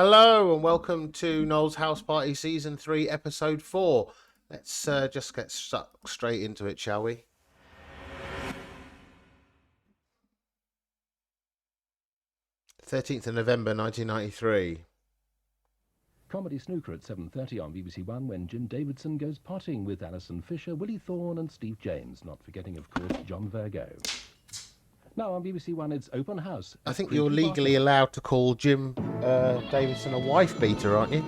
Hello and welcome to Noel's House Party Season 3, Episode 4. Let's just get stuck straight into it, shall we? November 1993. Comedy snooker at 7:30 on BBC One when Jim Davidson goes potting with Alison Fisher, Willie Thorne and Steve James, not forgetting, of course, John Virgo. Now on BBC One, it's Open House. I think you're legally allowed to call Jim Davidson a wife-beater, aren't you?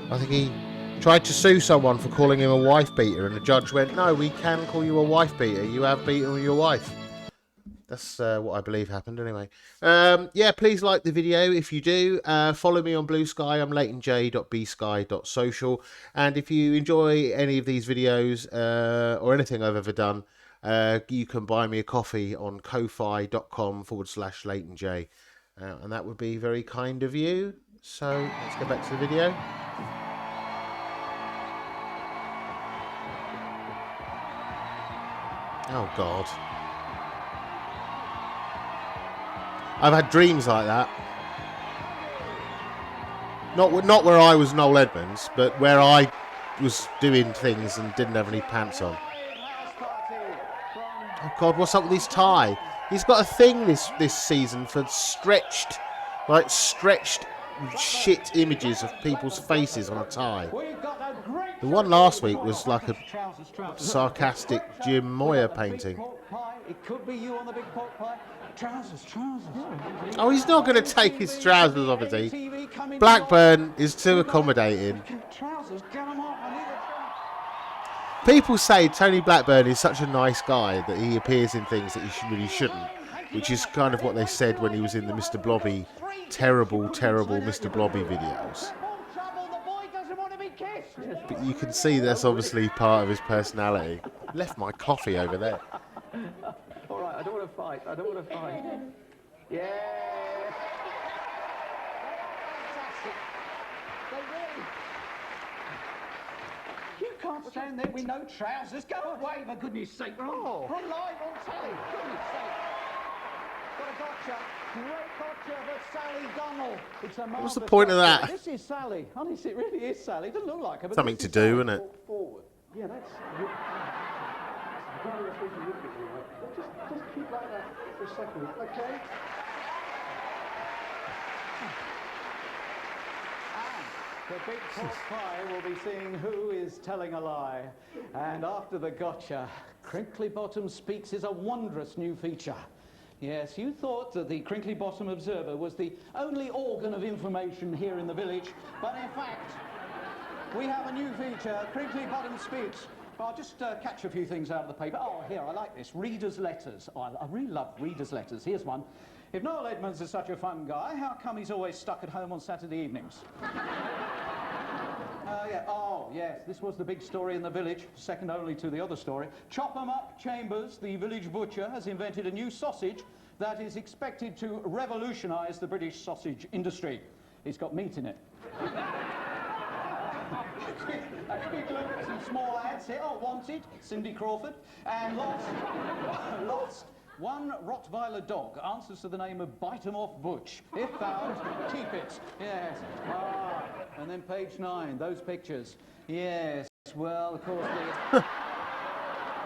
I think he tried to sue someone for calling him a wife-beater, and the judge went, no, we can call you a wife-beater. You have beaten your wife. That's what I believe happened anyway. Yeah, please like the video if you do. Follow me on Blue Sky. I'm leytonjay.bsky.social. And if you enjoy any of these videos or anything I've ever done, you can buy me a coffee on ko-fi.com/Leyton Jay. And that would be very kind of you. So let's go back to the video. Oh, God. I've had dreams like that. Not where I was Noel Edmonds, but where I was doing things and didn't have any pants on. Oh God, what's up with his tie? He's got a thing this season for stretched shit images of people's faces on a tie. The one last week was like a sarcastic Jim Moyer painting. It could be you on the big pork pie. Trousers. Oh, he's not going to take his trousers off, is he? Blackburn is too accommodating. Trousers, get them off. I need the trousers. People say Tony Blackburn is such a nice guy that he appears in things that he really shouldn't, which is kind of what they said when he was in the Mr. Blobby, terrible Mr. Blobby videos. But you can see that's obviously part of his personality. Left my coffee over there. All right, I don't want to fight. Yeah. You can't stand there with no trousers. Go away, for goodness sake. Oh. We're live on telly. Goodness sake. Got a gotcha. Great gotcha for Sally Gunnell. It's a What's the point of that? This is Sally. Honestly, it really is Sally. It doesn't look like her. But Something to do, isn't it? Forward. Yeah, that's... Just keep like that for a second, okay? And the big pork pie will be seeing who is telling a lie. And after the gotcha, Crinkley Bottom Speaks is a wondrous new feature. Yes, you thought that the Crinkley Bottom Observer was the only organ of information here in the village, but in fact, we have a new feature, Crinkley Bottom Speaks. I'll just catch a few things out of the paper. Oh, here, I like this. Readers' letters. Oh, I really love readers' letters. Here's one. If Noel Edmonds is such a fun guy, how come he's always stuck at home on Saturday evenings? Yeah. Oh, yes, this was the big story in the village, second only to the other story. Chop 'em up Chambers, the village butcher, has invented a new sausage that is expected to revolutionise the British sausage industry. It's got meat in it. A quick look at some small ads here. Oh, Wanted, Cindy Crawford, and Lost. One Rottweiler dog answers to the name of Bite 'em Off Butch. If found, keep it. Yes. Ah, and then page 9, those pictures. Yes. Well, of course,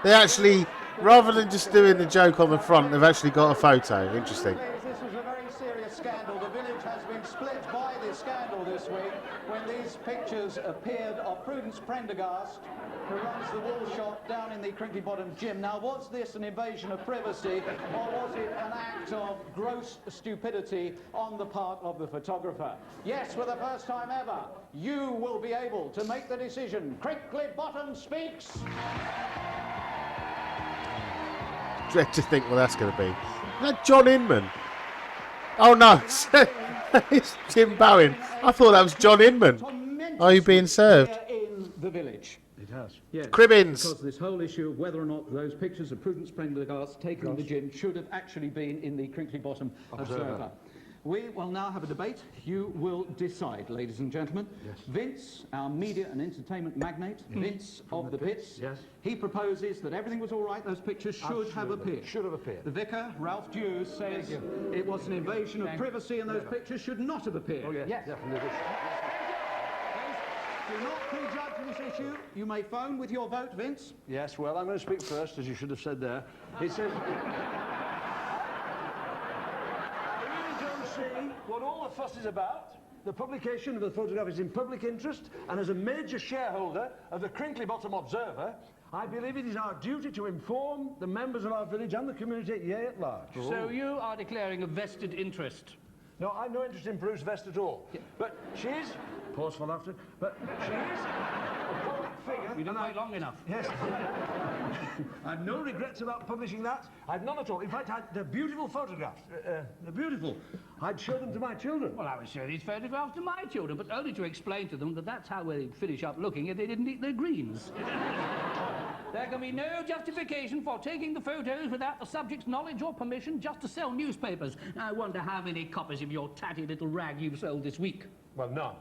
They actually, rather than just doing the joke on the front, they've actually got a photo. Interesting. This was a very serious scandal. The village has been split by this scandal this week when these pictures appeared of Prudence Prendergast, who runs the wool shop down in the Crinkley Bottom gym. Now, was this an invasion of privacy, or was it an act of gross stupidity on the part of the photographer? Yes, for the first time ever, you will be able to make the decision. Crinkley Bottom Speaks. Dread to think what that's going to be. Is that John Inman? Oh no, it's Tim Bowen. I thought that was John Inman. Are you being served? In the village. It has. Yes. Cribbins. Because this whole issue of whether or not those pictures of Prudence Prendergast taken in the gym should have actually been in the Crinkley Bottom Observer. We will now have a debate. You will decide, ladies and gentlemen. Yes. Vince, our media and entertainment magnate, Vince of the Pits. Yes. He proposes that everything was all right. Those pictures should have appeared. Should have appeared. The Vicar, Ralph Dew, says it was an invasion of privacy and those pictures should not have appeared. Oh, yes. Definitely. Do not prejudge this issue. You may phone with your vote, Vince. Yes, well, I'm going to speak first, as you should have said there. He says... I really don't see what all the fuss is about. The publication of the photograph is in public interest, and as a major shareholder of the Crinkley Bottom Observer, I believe it is our duty to inform the members of our village and the community, yea, at large. So you are declaring a vested interest? No, I've no interest in Bruce Vest at all. Yeah. But she is... Pause for laughter. But she is a public figure. You don't wait long enough. Yes. I've no regrets about publishing that. I've none at all. In fact, they're beautiful photographs. They're beautiful. I'd show them to my children. Well, I would show these photographs to my children, but only to explain to them that that's how they finish up looking if they didn't eat their greens. There can be no justification for taking the photos without the subject's knowledge or permission just to sell newspapers. I wonder how many copies of your tatty little rag you've sold this week. Well, none.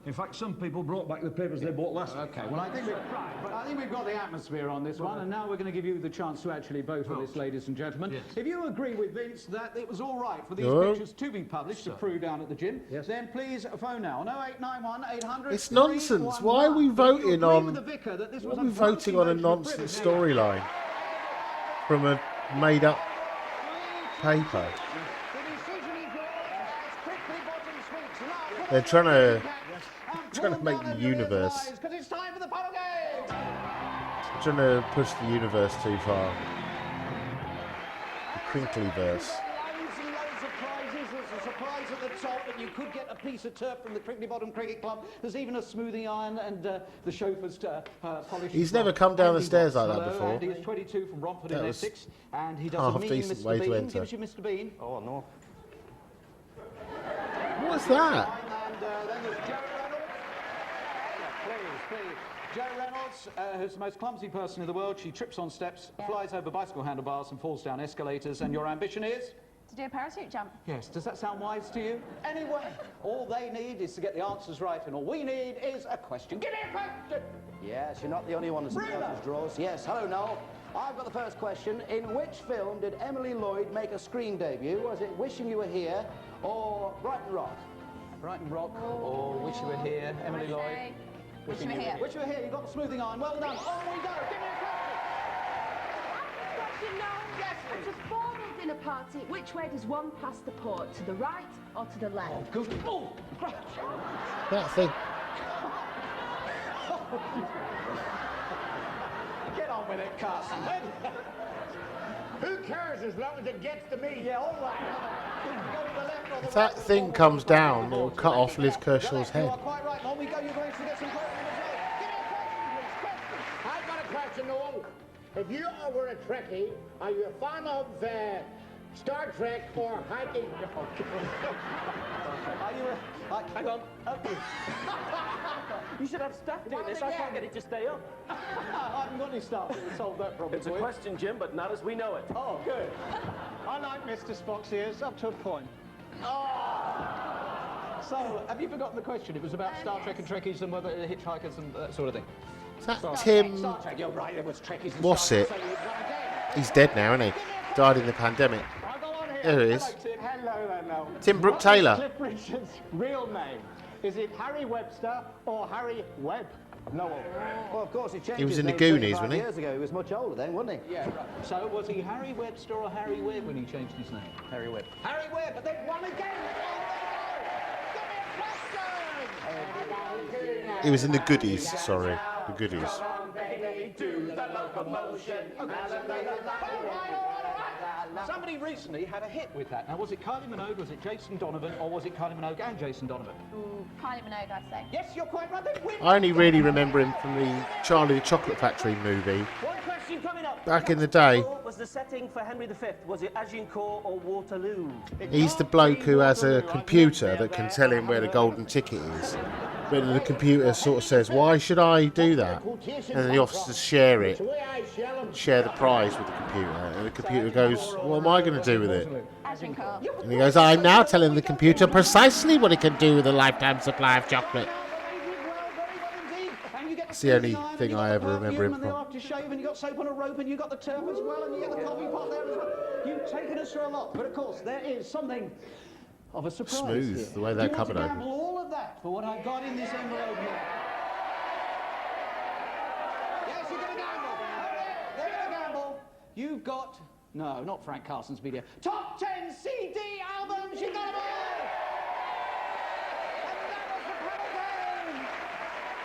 In fact, some people brought back the papers they bought last week. Okay, well, I think we've got the atmosphere on this one, and now we're going to give you the chance to actually vote on this, ladies and gentlemen. Yes. If you agree with Vince that it was all right for these No. pictures to be published to crew down at the gym, then please phone now on 0891 800. It's nonsense. Why are we voting on... Why Why are we voting on a nonsense storyline from a made-up paper? They're trying to make the universe... Trying to push the universe too far. The Crinklyverse. There's a surprise at the top, and you could get a piece of turf from the Crinkley Bottom Cricket Club. There's even a smoothing iron and the chauffeur's polish. He's never come down the stairs like that Hello, before. Andy is 22 from Romford in That was Essex, and he does a mean half-decent way Mr. to Bean. enter. Gives you Mr. Bean. Oh, no. What's that? And then there's Joe Reynolds. Please. Joe Reynolds, who's the most clumsy person in the world. She trips on steps, flies over bicycle handlebars and falls down escalators. And your ambition is? To do a parachute jump. Yes. Does that sound wise to you? Anyway, all they need is to get the answers right, and all we need is a question. Give me a question! Yes, you're not the only one that's those draws. Yes, hello, Noel. I've got the first question. In which film did Emily Lloyd make a screen debut? Was it Wishing You Were Here or Brighton Rock? Brighton Rock, or Wish You Were Here, Emily Lloyd. Wish You Were Here. Wish You Were Here, you got the smoothing iron. Well done. On we go. Give me a question. Question, no. Yes, At a formal dinner party, which way does one pass the port? To the right or to the left? Oh, good. Oh, great. That thing. Get on with it, Carson. Who cares as long as it gets to me? Yeah, all right. Go to the left or the If that right, thing comes down, it'll cut off Liz Kershaw's You head. are quite right. On we go. You're going to get some questions as well. Give me a question, please. I've got a question, Noel. If you were a Trekkie, are you a fan of Star Trek or hiking? Are you hang on. You should have staff doing this. I can't get it to stay up. I haven't got any staff that will solve that problem. It's a question, Jim, but not as we know it. Oh, good. I like Mr. Spock's ears, up to a point. So, have you forgotten the question? It was about Star Trek and Trekkies and whether hitchhikers and that sort of thing. Is that Tim... Star Trek, you're right, there was Trekkies and What's Star it? Trek, so you've gone again. He's dead now, isn't he? Died in the pandemic. I'll go on here. There he is. Hello, Tim. Hello. Tim Brooke What Taylor. is Cliff Richard's real name? Is it Harry Webster or Harry Webb? Noel. Well, of course, he changed He was his in the name Goonies, 35 wasn't he? years ago. He was much older then, wasn't he? Yeah, right. So, was he Harry Webster or Harry Webb when he changed his name? Harry Webb. Harry Webb, but they've won again! Give me a question! He was in the Goodies, sorry. The Goodies. Somebody recently had a hit with that. Now, was it Kylie Minogue, was it Jason Donovan, or was it Kylie Minogue and Jason Donovan? Kylie Minogue, I'd say. Yes, you're quite right. They win. I only really remember him from the Charlie the Chocolate Factory movie. One question coming up. Back in the day. What was the setting for Henry V? Was it Agincourt or Waterloo? He's the bloke who has a computer that can tell him where the golden ticket is. But the computer sort of says, why should I do that? And then the officers share the prize with the computer. And the computer goes, what am I going to do with it? imagining car. And he goes, I'm now telling the computer precisely what it can do with a lifetime supply of chocolate. It's the only thing I ever remember him and the from. aftershave, and you got soap on a rope, and you got the turf as well, and you get the coffee pot there as well. You've taken us through a lot, but of course there is something of a surprise Smooth, here. the way that cupboard Do you opened. want to gamble all of that for what I got in this envelope here? Yes, you're going to gamble. They're going to gamble. You've got, no, not Frank Carson's video. Top 10 CD albums you got them all. And that was the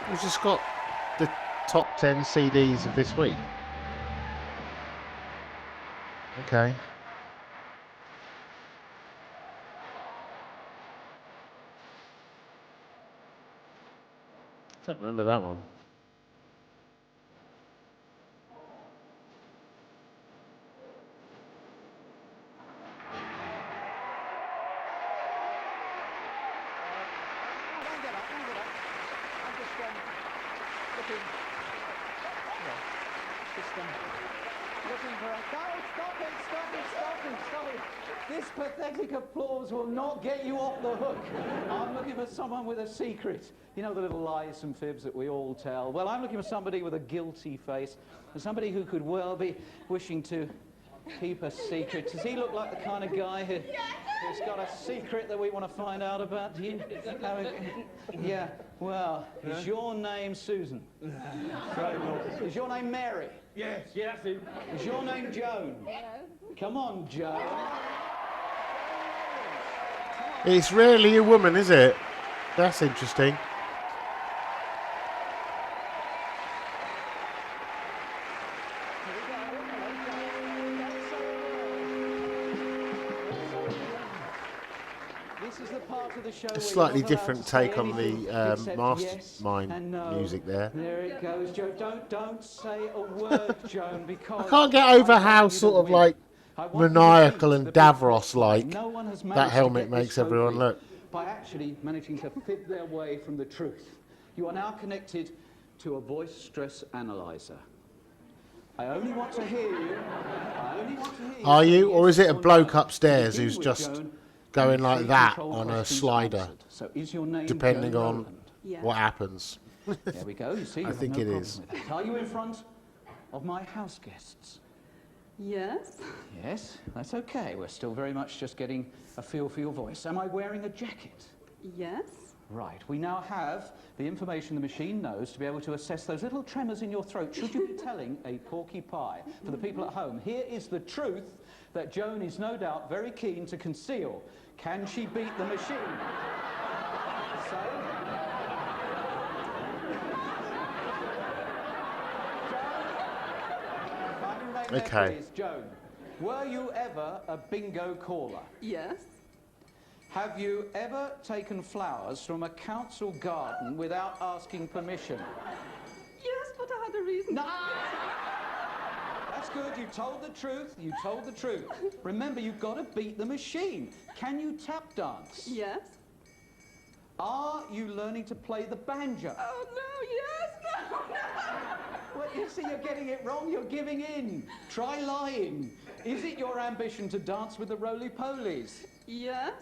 penalty. He's just got the top 10 CDs of this week. Okay. I don't remember that one. Don't get up. I'm just looking. Looking for a. Stop it. This pathetic applause will not get you off the hook. I'm looking for someone with a secret. You know the little lies and fibs that we all tell. Well, I'm looking for somebody with a guilty face, and somebody who could well be wishing to keep a secret. Does he look like the kind of guy who's got a secret that we want to find out about? Do you? Yeah. Well, is your name Susan? Is your name Mary? Yes, yes. Is your name Joan? Come on, Joan. It's rarely a woman, is it? That's interesting. This is the part of the show A where slightly you're not allowed different to say take on anything the except Mastermind yes and no. music there. There it goes, Joe. Don't say a word, Joan, because I can't get over how sort of like maniacal and Davros-like no one has managed that to helmet get this makes everyone trophy look. by actually managing to fib their way from the truth. You are now connected to a voice stress analyzer. I only want to hear you. Are you, or is it a yes bloke no. upstairs To begin who's with, just Joan, going only like 3 that control on a questions slider, answered. So is your name depending Joan on Rowland? what happens? There we go. You see, you I have think no it problem is. with that. Are you in front of my house guests? Yes. Yes, that's okay. We're still very much just getting a feel for your voice. Am I wearing a jacket? Yes. Right. We now have the information the machine knows to be able to assess those little tremors in your throat should you be telling a porky pie. For the people at home, here is the truth that Joan is no doubt very keen to conceal. Can she beat the machine? So... Okay. Please, Joan, were you ever a bingo caller? Yes. Have you ever taken flowers from a council garden without asking permission? Yes, but I had a reason. No! That's good. You told the truth. You told the truth. Remember, you've got to beat the machine. Can you tap dance? Yes. Are you learning to play the banjo? Oh, no, yes, no. Well, you see, you're getting it wrong. You're giving in. Try lying. Is it your ambition to dance with the roly-polies? Yes.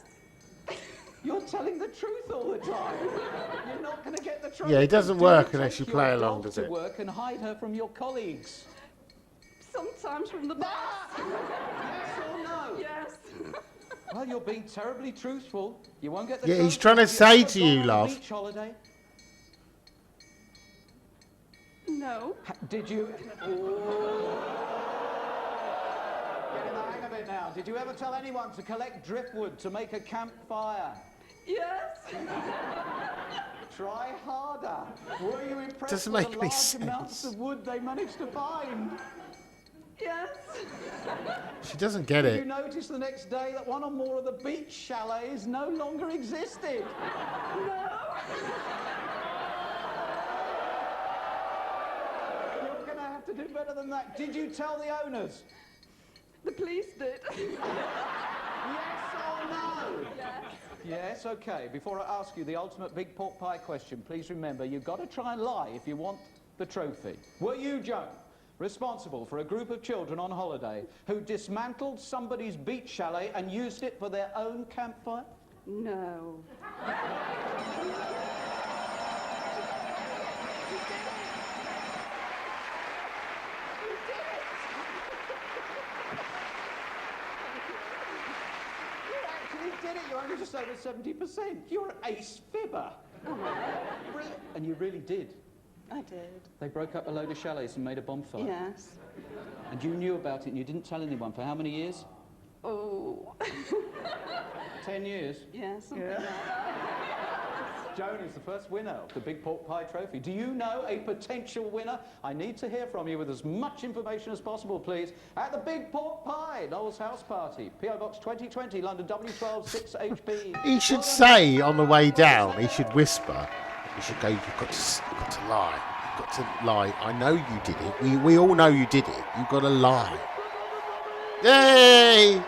You're telling the truth all the time. You're not going to get the trophy. Yeah, it doesn't Do work you unless take you play your along, dog does to it? work and hide her from your colleagues? Sometimes from the bus. Yes or no? Yes. Well, you're being terribly truthful. You won't get the Yeah, he's trophy trying to if say you've to gone you, on a love. beach holiday. No. Did you... Getting the hang of it now. Did you ever tell anyone to collect driftwood to make a campfire? Yes. Try harder. Were you impressed Doesn't with make the any large amounts sense. of wood they managed to find? Yes. She doesn't get Did you it. notice the next day that one or more of the beach chalets no longer existed? No. You're going to have to do better than that. Did you tell the owners? The police did. Yes or no? Yes. Yes, okay. Before I ask you the ultimate big pork pie question, please remember you've got to try and lie if you want the trophy. Were you, Joan, responsible for a group of children on holiday who dismantled somebody's beach chalet and used it for their own campfire? No. You did it. You're only just over 70%. You're an ace fibber. Brilliant. And you really did. I did. They broke up a load of chalets and made a bonfire. Yes. And you knew about it and you didn't tell anyone for how many years? Oh. 10 years. Yes, something like that. Joan is the first winner of the Big Pork Pie Trophy. Do you know a potential winner? I need to hear from you with as much information as possible, please, at the Big Pork Pie, Noel's House Party, P.O. Box 2020, London W12 6HP. He should say on the way down, he should whisper, he should go, you've got to lie. You've got to lie. I know you did it. We all know you did it. You've got to lie. Yay!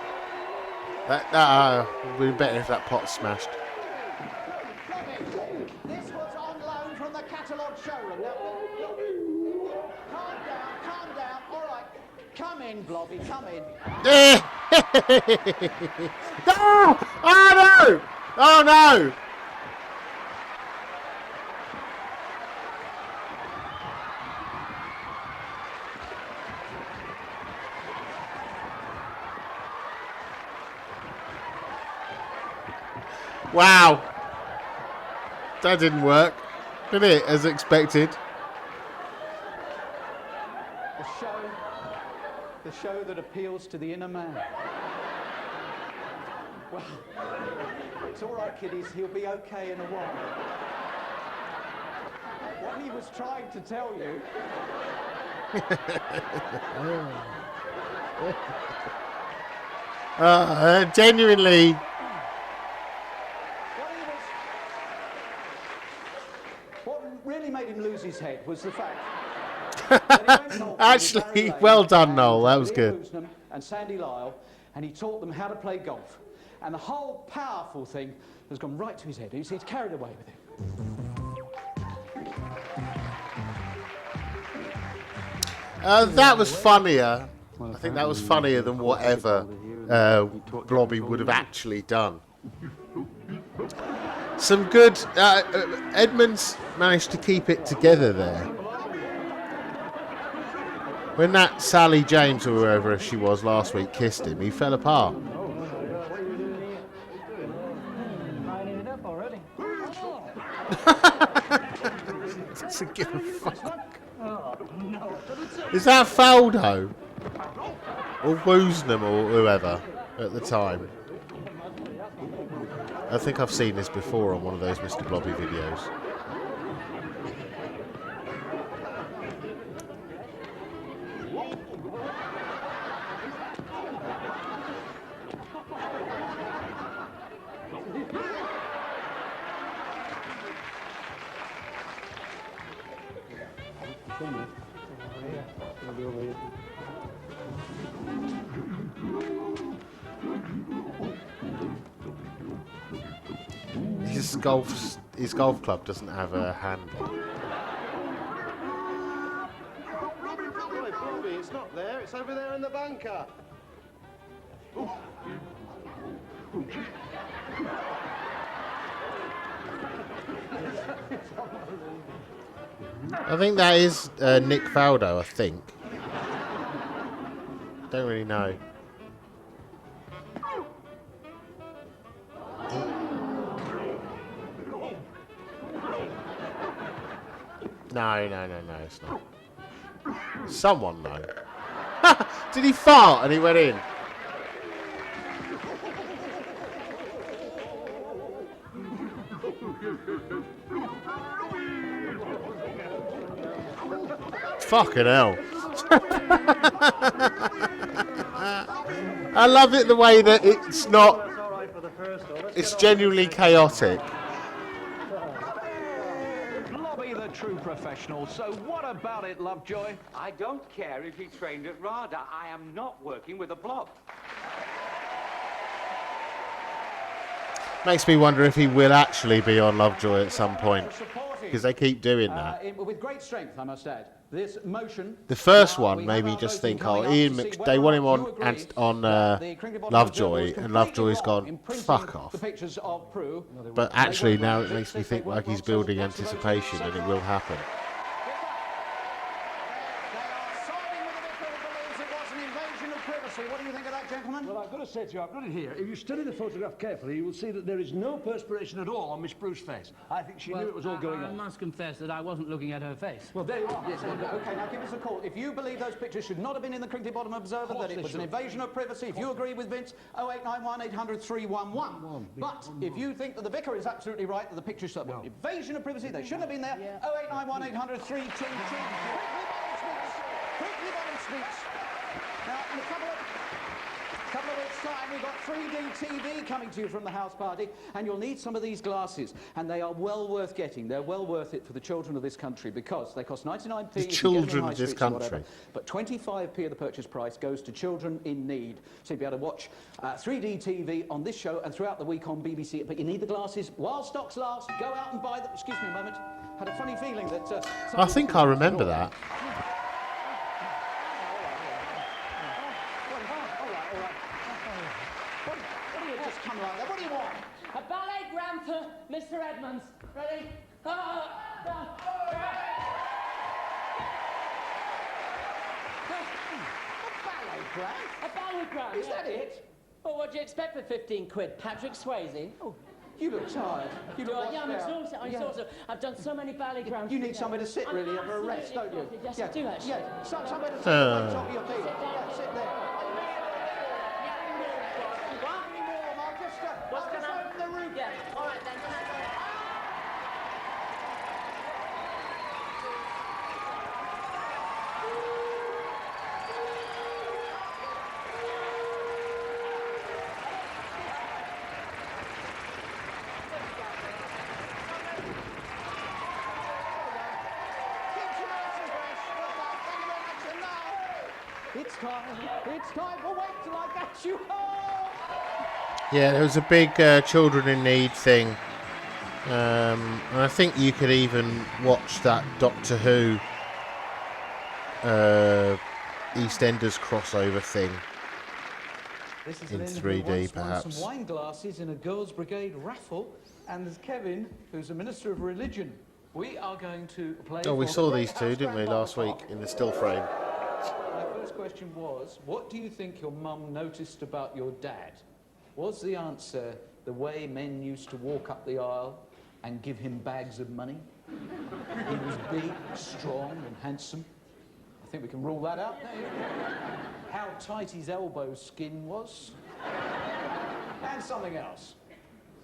That would be better if that pot smashed. This was on loan from the catalogue showroom. Now, calm down. All right, come in, Blobby, come in. No! Oh no! Oh no! Wow. That didn't work, did it, as expected? The show that appeals to the inner man. Well, it's all right, kiddies. He'll be okay in a while. What he was trying to tell you... Genuinely... What really made him lose his head was the fact that he went golfing Actually, with Barry Lane well done, Noel. That was good. Woosnam and Sandy Lyle, and he taught them how to play golf. And the whole powerful thing has gone right to his head. He's carried away with it. That was funnier. I think that was funnier than whatever Blobby would have actually done. Some good... Edmonds managed to keep it together there. When that Sally James, or whoever she was last week, kissed him, he fell apart. Doesn't give a fuck. Is that Faldo? Or Woosnam, or whoever, at the time? I think I've seen this before on one of those Mr. Blobby videos. His golf club doesn't have a handle. Blobby, it's not there. It's over there in the bunker. I think that is Nick Faldo, I think. Don't really know. No, it's not. Someone, though. Did he fart and he went in? Fucking hell. I love it the way that it's not... It's genuinely chaotic. True professional. So what about it, Lovejoy? I don't care if he trained at RADA. I am not working with a blob. Makes me wonder if he will actually be on Lovejoy at some point, because they keep doing that. With great strength, I must add. this motion. The first Now, one we made have me our just voting think, coming oh, up Ian to see Mc... whether they or want not him you on agree on that the Crinkley Bottom Lovejoy, Observer was and Lovejoy's completely wrong gone, in printing fuck off. the pictures of Prue. But actually now it makes me think like he's building anticipation, and it will happen. What do you think of that, gentlemen? Well, I've got to say to you, I've got it here. If you study the photograph carefully, you will see that there is no perspiration at all on Miss Prue's face. I think she knew it was all going I on. must confess that I wasn't looking at her face. Well, there you are. Yes, okay, now give us a call. If you believe those pictures should not have been in the Crinkley Bottom Observer, that it was an invasion of privacy, if you agree with Vince, 0891 800 311. But if you think that the Vicar is absolutely right, that the pictures should have been invasion of privacy, they shouldn't have been there, 0891 800 322. Crinkley Bottom speaks. Now, in a couple of weeks' time, we've got 3D TV coming to you from the house party, and you'll need some of these glasses, and they are well worth getting. They're well worth it for the children of this country, because they cost 99p. The children of this country. Whatever, but 25p of the purchase price goes to children in need. So you'll be able to watch 3D TV on this show and throughout the week on BBC. But you need the glasses while stocks last. Go out and buy them. Excuse me a moment. Had a funny feeling that... I think I remember that. What do you want? A ballet for Mr. Edmonds. Ready? A ballet. Is that it? Well, what do you expect for 15 quid? Patrick Swayze? Oh, you look tired. You look I'm exhausted. I'm exhausted. I've done so many ballet grams. You need somewhere to sit, really, for a rest, don't you? Yes, I do, actually. Yeah, somewhere to sit on top of your feet. Yeah, sit there. I'll just open the roof. Yeah, all right then. It's time for Wait Till I Get You Home! Yeah, there was a big children in need thing. And I think you could even watch that Doctor Who EastEnders crossover thing This is in Lynn, 3D, who once perhaps. won some wine glasses in a Girls' Brigade raffle, and there's Kevin, who's a minister of religion. We are going to play. Oh, we for saw the these Great two, House didn't we, Grandfather last week Park. in the still frame? My first question was, what do you think your mum noticed about your dad? Was the answer the way men used to walk up the aisle and give him bags of money? He was big, strong and handsome. I think we can rule that out. How tight his elbow skin was. And something else.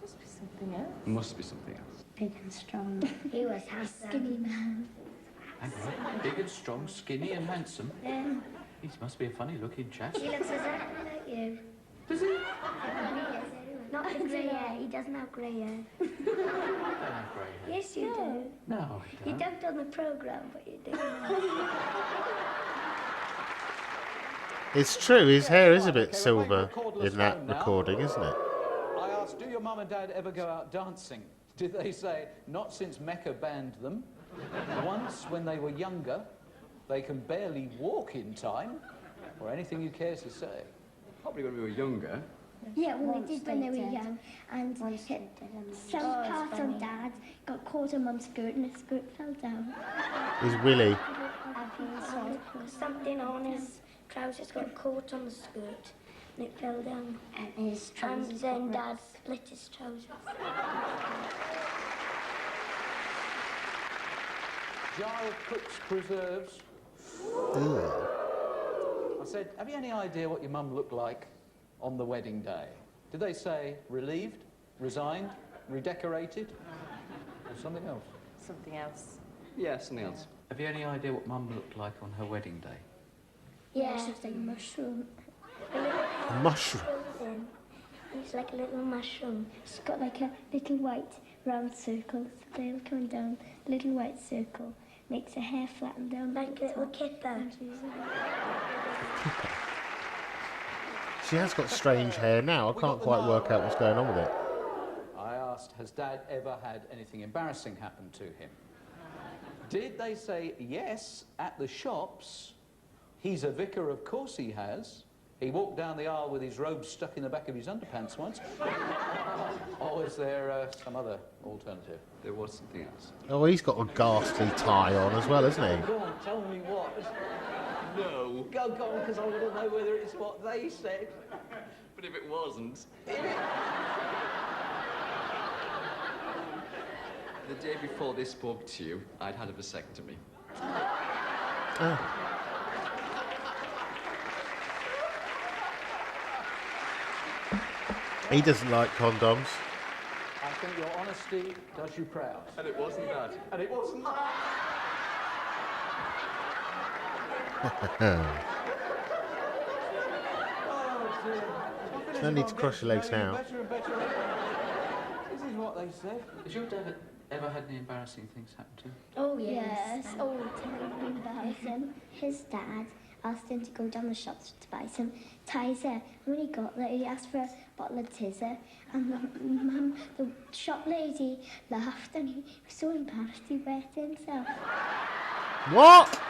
Must be something else. Must be something else. Big and strong. He was skinny man. Hang on. Big and strong, skinny and handsome. Yeah. He must be a funny-looking chap. He looks exactly like you. Does he? Not the grey hair. He doesn't have grey hair. I don't have grey hair. Yes, you do. No, I You don't. don't on the programme, but you do. It's true, his hair is a right, bit okay, we're silver playing recordless in that phone now. recording, isn't it? I asked, do your mum and dad ever go out dancing? Did they say, not since Mecca banned them? Once when they were younger, they can barely walk in time? Or anything you care to say? Probably when we were younger. Yeah, well, we did when they were young. And some part on Dad got caught on Mum's skirt and his skirt fell down. Is Willie? Something on his trousers got caught on the skirt and it fell down. And his trousers. And then Dad split his trousers. Jar of Cook's preserves. I said, have you any idea what your mum looked like on the wedding day? Did they say relieved, resigned, redecorated, or something else? Something else. Yeah, something else. Have you any idea what Mum looked like on her wedding day? Yeah, she was like a mushroom. A mushroom? It's like a little mushroom. She's got like a little white round circle. So they're coming down. A little white circle makes her hair flatten down. Like a little kipper. She has got strange hair now. I can't quite work out what's going on with it. I asked, has Dad ever had anything embarrassing happen to him? Did they say yes at the shops? He's a vicar, of course he has. He walked down the aisle with his robe stuck in the back of his underpants once. Or is there some other alternative? There was something else. Oh, he's got a ghastly tie on as well, hasn't he? Go on, tell me what. No. Go on, because I want to know whether it's what they said. But if it wasn't... The day before they spoke to you, I'd had a vasectomy. He doesn't like condoms. I think your honesty does you proud. And it wasn't that. And it wasn't that. No need to cross your legs now. Better and better. This is what they said. Has your dad ever had any embarrassing things happen to you? Oh, yes. Oh, terribly embarrassing. His dad asked him to go down the shops to buy some Tizer. And when he got there, he asked for a bottle of Tizer. And the shop lady laughed and he was so embarrassed he wet himself. What?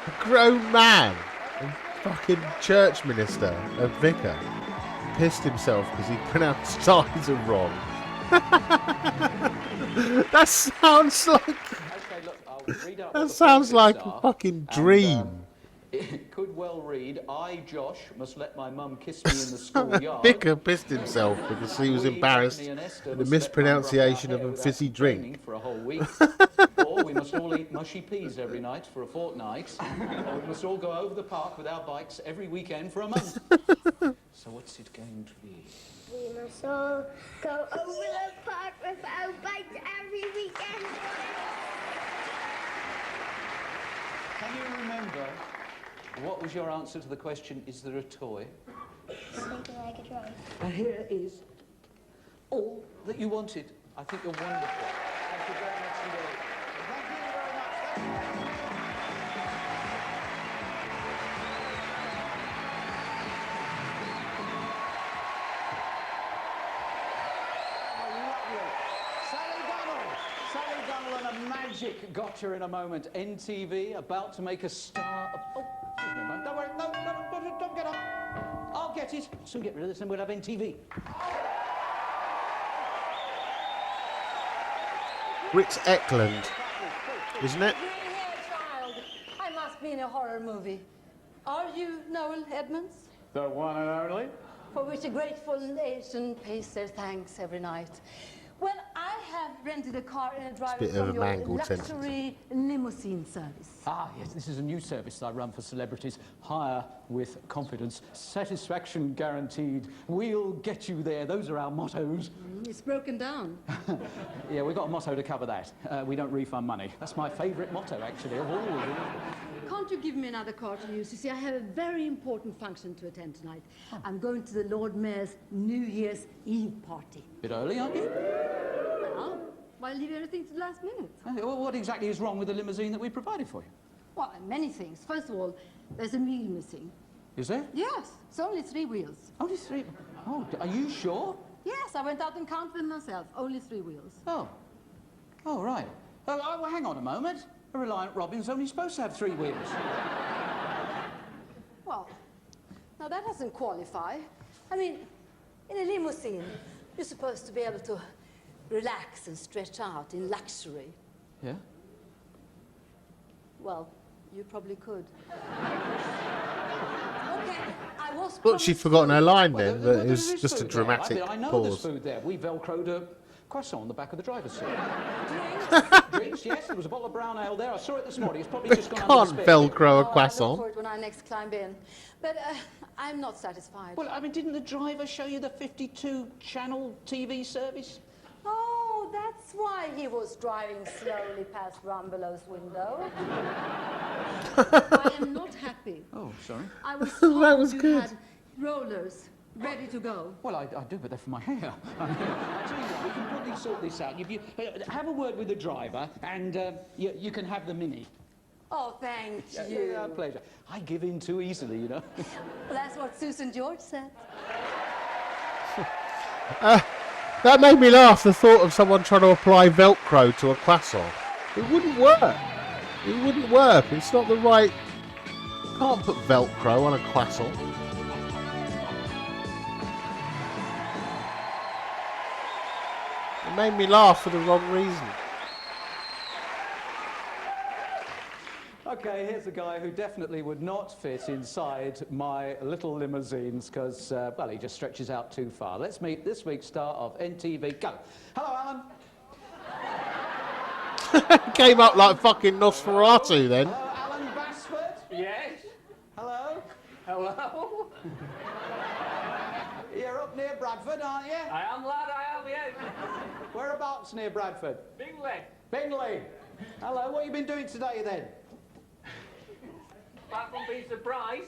A grown man, a fucking church minister, a vicar, pissed himself because he pronounced Tizer wrong. That sounds like... Okay, look, I'll read out That sounds like a fucking dream. It could well read, I, Josh, must let my mum kiss me in the schoolyard. Vicar pissed himself because he was embarrassed at the mispronunciation of a fizzy drink. For a whole week. Or we must all eat mushy peas every night for a fortnight. Or we must all go over the park with our bikes every weekend for a month. So what's it going to be? We must all go over the park with our bikes every weekend. Can you remember what was your answer to the question, is there a toy? Something like a drive. And here is all that you wanted. I think you're wonderful. Thank you very much indeed. Thank you very much. Sally Gunnell and a magic gotcha in a moment. NTV about to make a star of... Oh, excuse me a moment. Don't worry, no, don't get up. I'll get it. Soon get rid of this and we'll have NTV. Britt Ekland, isn't it? Here, child. I must be in a horror movie. Are you Noel Edmonds? The one and only. For which a grateful nation pays their thanks every night. Well, I have rented a car and a driver bit of from a your mangled luxury limousine service. Ah, yes, this is a new service I run for celebrities. Hire with confidence. Satisfaction guaranteed. We'll get you there. Those are our mottos. It's broken down. Yeah, we've got a motto to cover that. We don't refund money. That's my favourite motto, actually, of all. Can't you give me another car to use? You see, I have a very important function to attend tonight. I'm going to the Lord Mayor's New Year's Eve party. Bit early, aren't you? Well, why leave everything to the last minute? Well, what exactly is wrong with the limousine that we provided for you? Well, many things. First of all, there's a wheel missing. Is there? Yes, it's only 3 wheels. Only 3? Oh, are you sure? Yes, I went out and counted them myself. Only 3 wheels. Oh. Oh, right. Well, hang on a moment. A Reliant Robin's only supposed to have 3 wheels. Well, now that doesn't qualify. I mean, in a limousine, you're supposed to be able to relax and stretch out in luxury. Yeah? Well, you probably could. Okay, I was... Look, she'd forgotten her line then, Well, but it was just a dramatic I know pause. there's food there. We velcroed a croissant on the back of the driver's seat. Drinks, yes, there was a bottle of brown ale there. I saw it this morning. It's probably just gone under the Can't spare. velcro a I'll look croissant. for it when I next climb in. But I'm not satisfied. Well, I mean, didn't the driver show you the 52-channel TV service? Oh, that's why he was driving slowly past Rumbelow's window. I am not happy. Oh, sorry. I was told That was you good. had rollers ready to go. Well, I do, but they're for my hair. I tell you what, we can probably sort this out. Have a word with the driver, and you can have the Mini. Oh, thank you. Yeah, pleasure. I give in too easily, you know. Well, that's what Susan George said. That made me laugh, the thought of someone trying to apply Velcro to a croissant. It wouldn't work. It wouldn't work. It's not the right... You can't put Velcro on a croissant. It made me laugh for the wrong reason. Okay, here's a guy who definitely would not fit inside my little limousines because, well, he just stretches out too far. Let's meet this week's star of NTV. Go. Hello, Alan. Came up like fucking Nosferatu then. Hello, Alan Basford. Yes. Hello. Hello. You're up near Bradford, aren't you? I am, lad, I am, yes. Whereabouts near Bradford? Bingley. Bingley. Hello, what have you been doing today then? Apart from being surprised.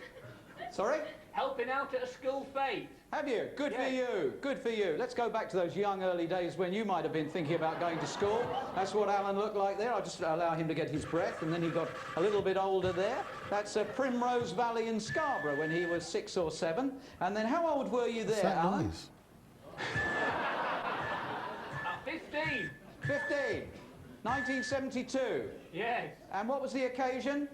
Sorry? Helping out at a school fete. Have you? Good for you. Good for you. Let's go back to those young early days when you might have been thinking about going to school. That's what Alan looked like there. I'll just allow him to get his breath, and then he got a little bit older there. That's Primrose Valley in Scarborough when he was 6 or 7. And then how old were you there, What's that Alan? noise? 15. 15. 1972. Yes. And what was the occasion?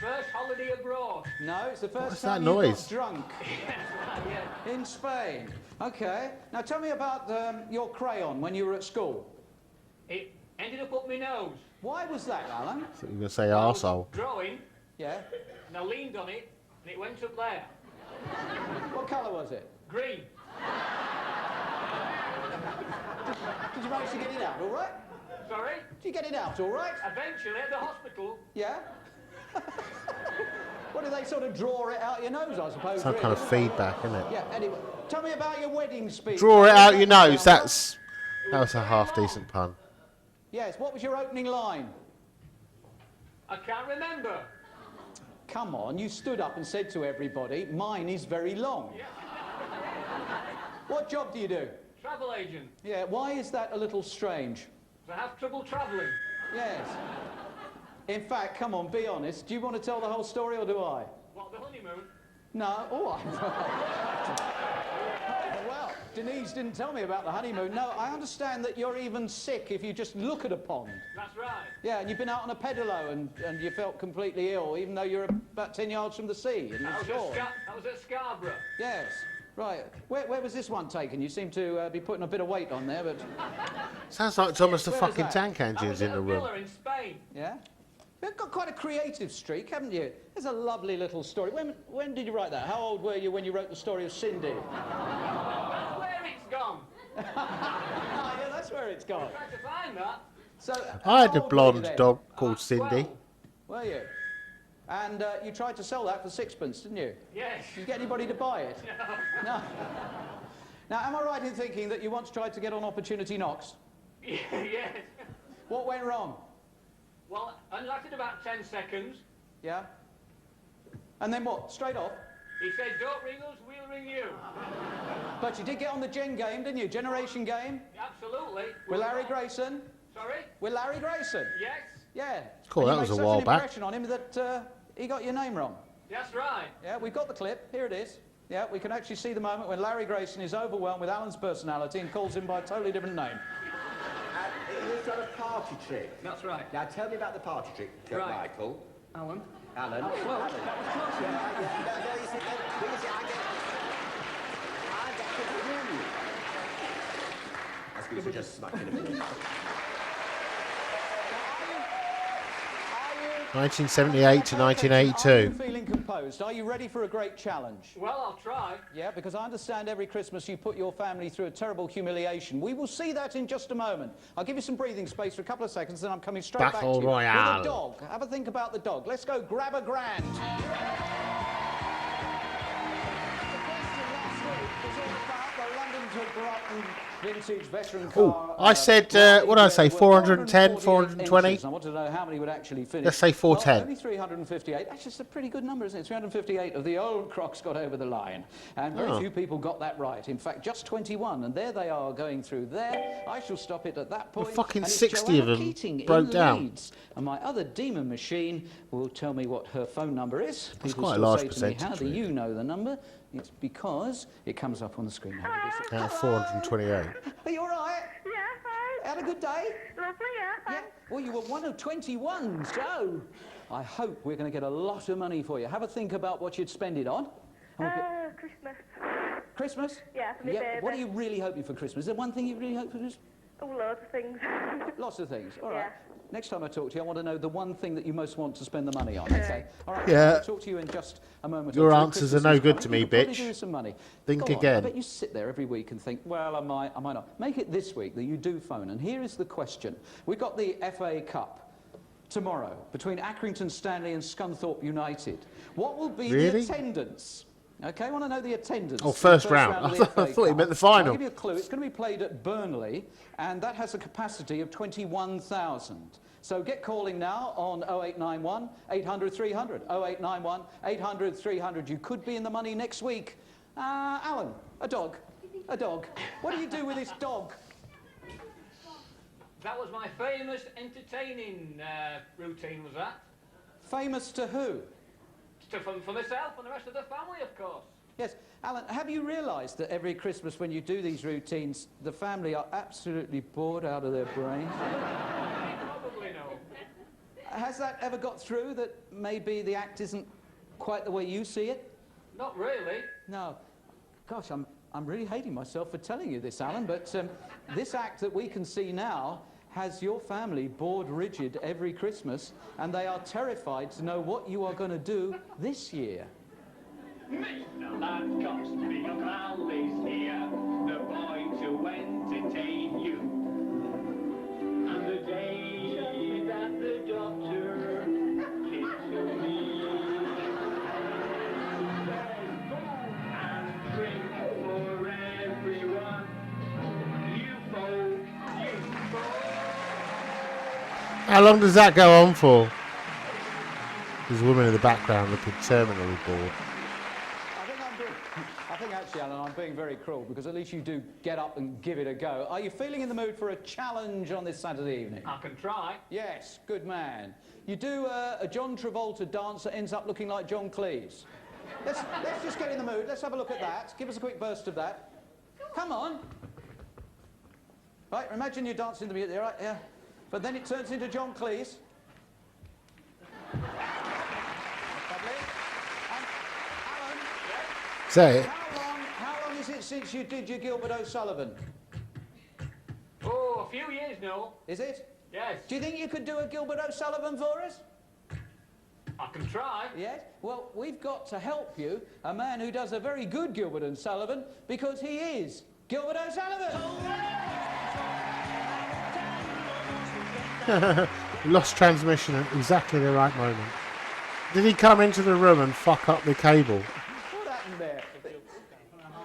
First holiday abroad. No, it's the first What's time that you noise? got drunk. Yeah. In Spain. Okay. Now tell me about your crayon when you were at school. It ended up my nose. Why was that, Alan? I thought you were going to say arsehole. Drawing, Yeah. and I leaned on it, and it went up there. What colour was it? Green. Did you manage to get it out all right? Sorry? Did you get it out all right? Eventually at the hospital. Yeah? What, do they sort of draw it out your nose, I suppose? Some kind of feedback, isn't it? Yeah, anyway. Tell me about your wedding speech. Draw it out your nose. That was a half-decent pun. Yes, what was your opening line? I can't remember. Come on, you stood up and said to everybody, mine is very long. Yeah. What job do you do? Travel agent. Yeah, why is that a little strange? I have trouble travelling. Yes. In fact, come on, be honest. Do you want to tell the whole story or do I? What, the honeymoon? No. Oh, well, Denise didn't tell me about the honeymoon. No, I understand that you're even sick if you just look at a pond. That's right. Yeah, and you've been out on a pedalo and you felt completely ill, even though you're about 10 yards from the sea. And That was at Scarborough. Yes. Right. Where was this one taken? You seem to be putting a bit of weight on there, but... Sounds like Thomas the Where was fucking that? tank engine's in the room. Villa in Spain. Yeah? You've got quite a creative streak, haven't you? There's a lovely little story. When did you write that? How old were you when you wrote the story of Cindy? Where it's gone. Oh, yeah, that's where it's gone. I tried to find that. So, I had how a old were you blonde then? dog called Cindy. 12. Were you? And you tried to sell that for sixpence, didn't you? Yes. Did you get anybody to buy it? No. Now, am I right in thinking that you once tried to get on Opportunity Knocks? Yes. What went wrong? Well, I lasted about 10 seconds. Yeah? And then what? Straight off? He said, don't ring us, we'll ring you. But you did get on the Gen game, didn't you? Generation game? Absolutely. With Larry Grayson? Sorry? With Larry Grayson? Yes. Yeah. Cool, And that you was made a such while an back. impression on him that he got your name wrong. That's right. Yeah, we've got the clip. Here it is. Yeah, we can actually see the moment when Larry Grayson is overwhelmed with Alan's personality and calls him by a totally different name. You've got a party trick. That's right. Now tell me about the party trick, Right. Michael. Alan. Alan. Oh, well, Alan. that was close. Yeah, no, you see, I get to hear you. I suppose you're just smacking a bit. 1978 to Are 1982. you feeling composed? Are you ready for a great challenge? Well, I'll try. Yeah, because I understand every Christmas you put your family through a terrible humiliation. We will see that in just a moment. I'll give you some breathing space for a couple of seconds, then I'm coming straight back to Battle you. Royale. With a dog. Have a think about the dog. Let's go grab a grand. The question last week was all about the London to Brighton vintage veteran car. I said, what did I say, 410, 420? I want to know how many would actually finish. Let's say 410. Well, only 358. Actually, it's a pretty good number, isn't it? 358 of the old Crocs got over the line. And very few people got that right. In fact, just 21. And there they are going through there. I shall stop it at that point. fucking And it's 60 of Joanna them Keating broke in down. Leeds. And my other demon machine will tell me what her phone number is. That's People quite a still large say to me, percentage, how do really. you know the number? It's because it comes up on the screen. Out of 428. Are you all right? had a good day? Lovely, yeah, thanks. Well, you were one of 21, so I hope we're going to get a lot of money for you. Have a think about what you'd spend it on. Christmas. Christmas? Yeah, for me baby. What are you really hoping for Christmas? Is there one thing you really hope for Christmas? Oh, loads of things. Lots of things. All right. Yeah. Next time I talk to you, I want to know the one thing that you most want to spend the money on. Okay. All right. Yeah. I'll talk to you in just a moment. Your or two. answers Christmas are no is good coming. to me, You could probably bitch. do some money. Think Go on, again. I bet you sit there every week and think, well, I might not. Make it this week that you do phone. And here is the question. We've got the FA Cup tomorrow between Accrington Stanley and Scunthorpe United. What will be Really? the attendance? Okay, I want to know the attendance. Oh, for the first round. of the FA I thought you Cup. meant the final. I'll give you a clue. It's going to be played at Burnley, and that has a capacity of 21,000. So get calling now on 0891 800 300. 0891 800 300. You could be in the money next week. Alan, a dog. A dog. What do you do with this dog? That was my famous entertaining routine, was that? Famous to who? For myself and the rest of the family, of course. Yes. Alan, have you realised that every Christmas when you do these routines, the family are absolutely bored out of their brains? Probably no. Has that ever got through that maybe the act isn't quite the way you see it? Not really. No. Gosh, I'm really hating myself for telling you this, Alan, but this act that we can see now has your family bored rigid every Christmas, and they are terrified to know what you are going to do this year. Mr. Ladcock's big pal is here, the boy to entertain you. And the day that the doctor lives to me, and drink for everyone. You folk, you folk. How long does that go on for? There's a woman in the background looking terminally bored. I think actually, Alan, I'm being very cruel, because at least you do get up and give it a go. Are you feeling in the mood for a challenge on this Saturday evening? I can try. Yes, good man. You do a John Travolta dance that ends up looking like John Cleese. Let's just get in the mood. Let's have a look at that. Give us a quick burst of that. Come on. Right, imagine you're dancing the music there, right? Yeah. But then it turns into John Cleese. Say it. How long is it since you did your Gilbert O'Sullivan? Oh, a few years now. Is it? Yes. Do you think you could do a Gilbert O'Sullivan for us? I can try. Yes? Well, we've got to help you, a man who does a very good Gilbert O'Sullivan, because he is Gilbert O'Sullivan! Lost transmission at exactly the right moment. Did he come into the room and fuck up the cable? What happened there?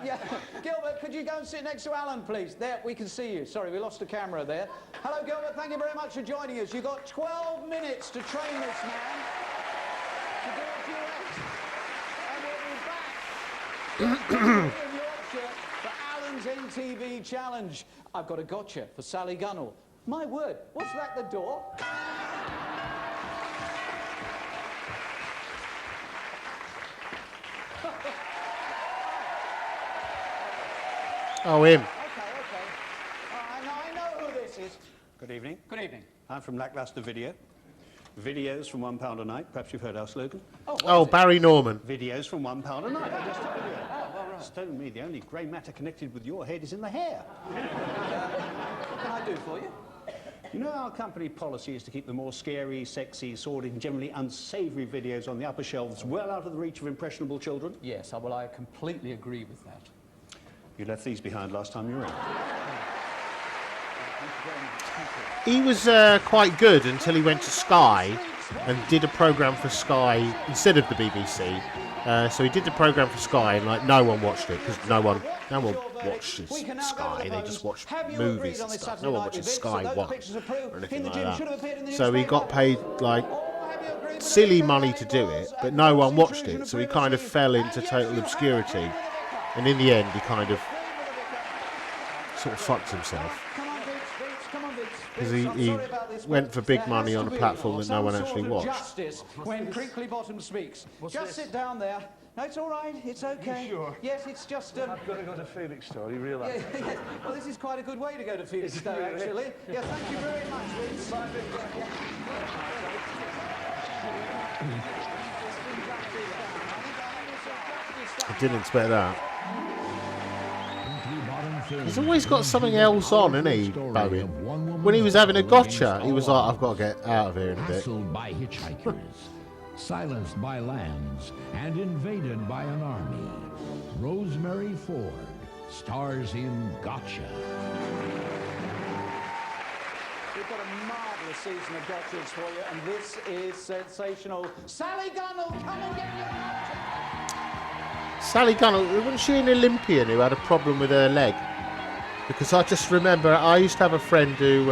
Yeah, Gilbert, could you go and sit next to Alan, please? There, we can see you. Sorry, we lost a camera there. Hello, Gilbert, thank you very much for joining us. You've got 12 minutes to train this man to do a duet. And we'll be back in Yorkshire for Alan's NTV challenge. I've got a gotcha for Sally Gunnell. My word, what's that at the door? Oh, him. Okay. I know who this is. Good evening. Good evening. I'm from Lackluster Video. Videos from £1 a night. Perhaps you've heard our slogan. Oh, Barry Norman. Videos from £1 a night. I just told you. Stone me, the only grey matter connected with your head is in the hair. What can I do for you? You know our company policy is to keep the more scary, sexy, sordid and generally unsavoury videos on the upper shelves well out of the reach of impressionable children? Yes, well, I completely agree with that. You left these behind last time you were in. He was quite good until he went to Sky and did a programme for Sky instead of the BBC. So he did the programme for Sky and like no one watched it because no one watches Sky. They just watch movies and stuff. No one watches Sky One or anything like that. So he got paid like silly money to do it, but no one watched it. So he kind of fell into total obscurity. And in the end, he kind of sort of fucked himself. Because he went for big money on a platform that no one actually watched. Justice when Crinkley Bottom speaks. Just sit down there. No, it's all right. It's okay. You sure? Yes, it's just... I've got to go to Felix store, you realise? Yeah, yes. Well, this is quite a good way to go to Felix store, actually. Yeah, thank you very much, Vince. I didn't expect that. He's always got something else on, hasn't he, Bowen? When he was having a gotcha, he was like, I've got to get out of here in a bit. Hassled by hitchhikers, silenced by lambs, and invaded by an army. Rosemary Ford stars in Gotcha. We've got a marvellous season of gotchas for you, and this is sensational. Sally Gunnell, come and get your gotcha! Sally Gunnell, wasn't she an Olympian who had a problem with her leg? Because I just remember I used to have a friend who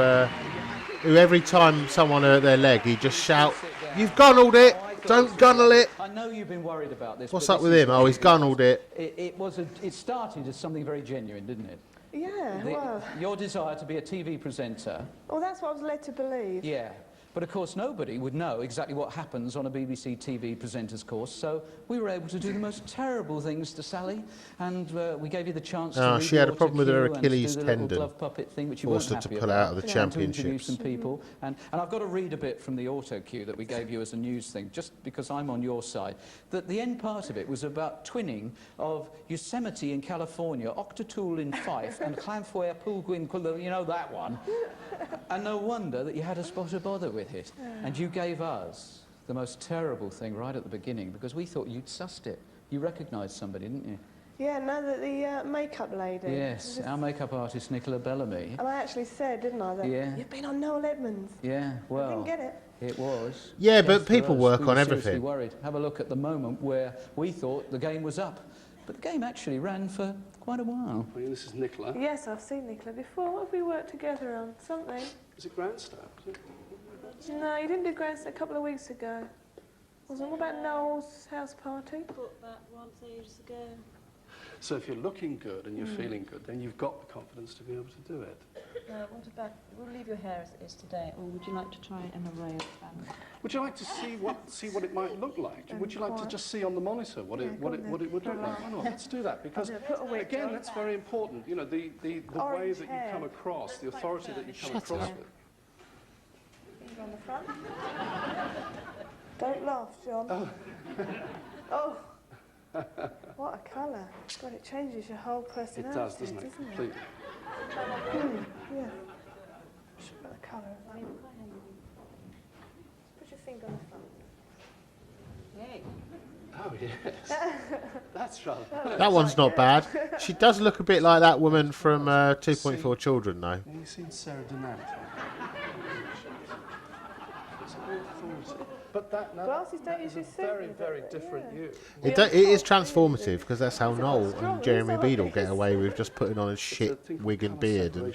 every time someone hurt their leg, he'd just shout, "You've gunnelled it! Don't gunnel it!" I know you've been worried about this. What's up with him? Oh, he's gunnelled it. It started as something very genuine, didn't it? Yeah, well... Your desire to be a TV presenter. Well, that's what I was led to believe. Yeah. But of course nobody would know exactly what happens on a BBC TV presenter's course, so we were able to do the most terrible things to Sally, and we gave you the chance to read she had a the problem with her autocue and Achilles do the little tendon. glove puppet thing, which you Forced her weren't to happy pull about, out of the and to interview championships. some people, and I've got to read a bit from the auto cue that we gave you as a news thing, just because I'm on your side. That the end part of it was about twinning of Yosemite in California, Octatool in Fife, and Llanfair Pwllgwyn, you know that one. And no wonder that you had a spot of bother with it. And you gave us the most terrible thing right at the beginning, because we thought you'd sussed it. You recognised somebody, didn't you? Yeah, no, the makeup lady. Yes, our makeup artist, Nicola Bellamy. And I actually said, didn't I, that you've been on Noel Edmonds. Yeah, well... I didn't get it. It was. Yeah, but people work we were on seriously everything. Worried. Have a look at the moment where we thought the game was up. But the game actually ran for quite a while. Oh, this is Nicola. Yes, I've seen Nicola before. What have we worked together on? Something. Is it Grandstand? No, you didn't do Grandstand a couple of weeks ago. Wasn't it? What about Noel's house party? Put that once ages ago. So if you're looking good and you're feeling good, then you've got the confidence to be able to do it. What about, we'll leave your hair as it is today, or would you like to try an array of bands? Would you like to see what it might look like? Would you like to just see on the monitor what it would look like? Why not? Let's do that, because again, that's very important. You know, the way that you come across, the authority that you come across with. Finger on the front. Don't laugh, John. Oh. What a colour. God, it changes your whole personality. It does, doesn't it? Completely. Yeah. Should put the colour as well. Put your finger on the front. Hey. Oh, yes. That's rather... That one's not bad. She does look a bit like that woman from 2.4 Children, though. Have you seen Sarah Donat? But that is a very, very different you. It is transformative, because that's how Noel and Jeremy Beadle get away with just putting on a shit wig and beard, and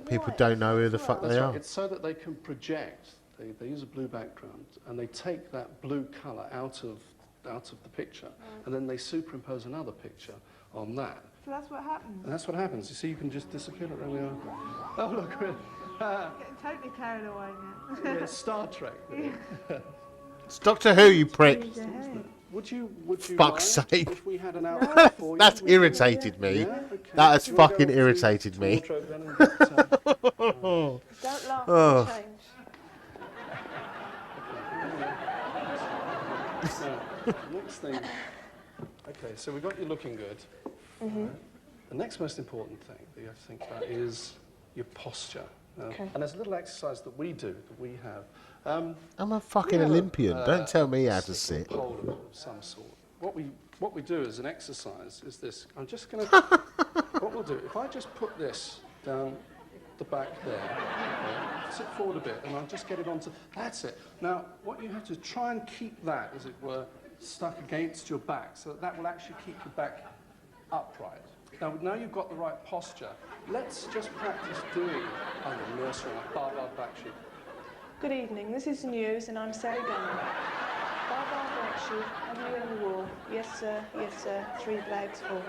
people don't know who the fuck they are. It's so that they can project. They use a blue background, and they take that blue colour out of the picture, and then they superimpose another picture on that. So that's what happens. And that's what happens. You see, you can just disappear. There we are. Oh, look. Getting totally carried away now. Yeah, Star Trek. It's Doctor Who, you prick. Would you Fuck's mind sake. if we had an outfit for you? That's irritated me. Yeah? Okay. That has Do you wanna fucking go irritated to me. wardrobe then and get, Don't laugh, Oh. change. Next thing. Okay, so we've got you looking good. The next most important thing that you have to think about is your posture. Okay. And there's a little exercise that we do, that we have. I'm a fucking Olympian. Don't tell me how to sit. Hold of some sort. What we do as an exercise is this. I'm just going to... What we'll do, if I just put this down the back there, okay, sit forward a bit, and I'll just get it onto... That's it. Now, what you have to try and keep that, as it were, stuck against your back, so that will actually keep your back upright. Now you've got the right posture, let's just practice doing under nursery on a bar back sheet. Good evening, this is the news and I'm Sally Gunnell. Bar back sheet, have you in the wall? Yes sir, 3 bags full.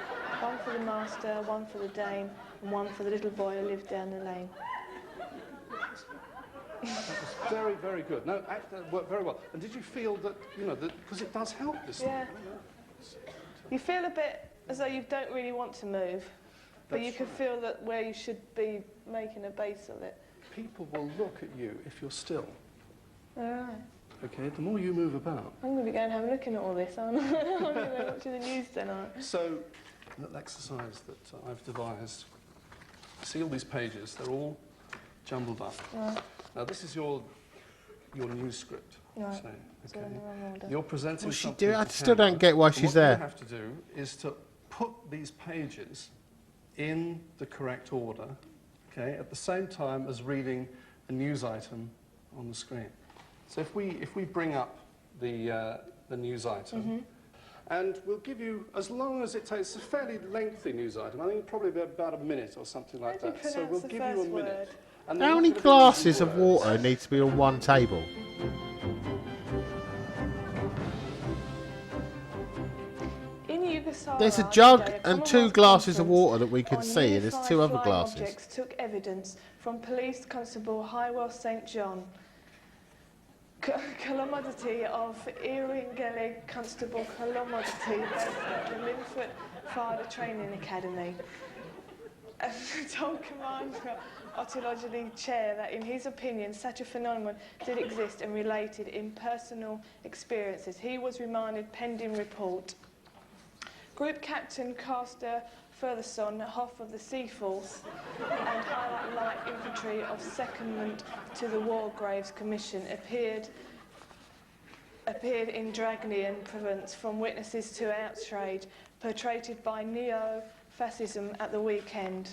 One for the master, one for the dame, and one for the little boy who lived down the lane. That was very, very good. No, that worked very well. And did you feel that, you know, because it does help this Yeah. You feel a bit as though you don't really want to move, but you can feel that where you should be making a base of it. People will look at you if you're still. All right. Okay, the more you move about. I'm going to be going and have a look at all this, aren't I? I'm going to be watching the news tonight. So, the exercise that I've devised, see all these pages, they're all jumbled up. Right. Now, this is your news script. Right. Say, So okay. in the wrong order. You're presenting What's she something doing? I to still camera, don't get why and she's what there. you have to do is to put these pages in the correct order, okay, at the same time as reading a news item on the screen. So if we bring up the news item, and we'll give you, as long as it takes, a fairly lengthy news item, I think probably about a minute or something like How do you that. So we'll pronounce the give you a first minute. word? And they're How not many gonna be easy glasses of words. water need to be on one table? In Yugoslavia, There's a jug today, and 2 Commonwealth glasses of Conference water that we can on see, and there's unified 2 other flying glasses. objects took evidence from Police Constable Highwell St John. Commodity of Eringelig Constable Commodity based at the Linford Fire Training Academy. Told Commander Otologically Chair that in his opinion such a phenomenon did exist and related in personal experiences. He was reminded pending report. Group Captain Caster Furtherson, Hoff of the Sea Force, and Highlight Light Infantry of Secondment to the War Graves Commission appeared in Dragnea province from witnesses to outrage perpetrated by neo-fascism at the weekend.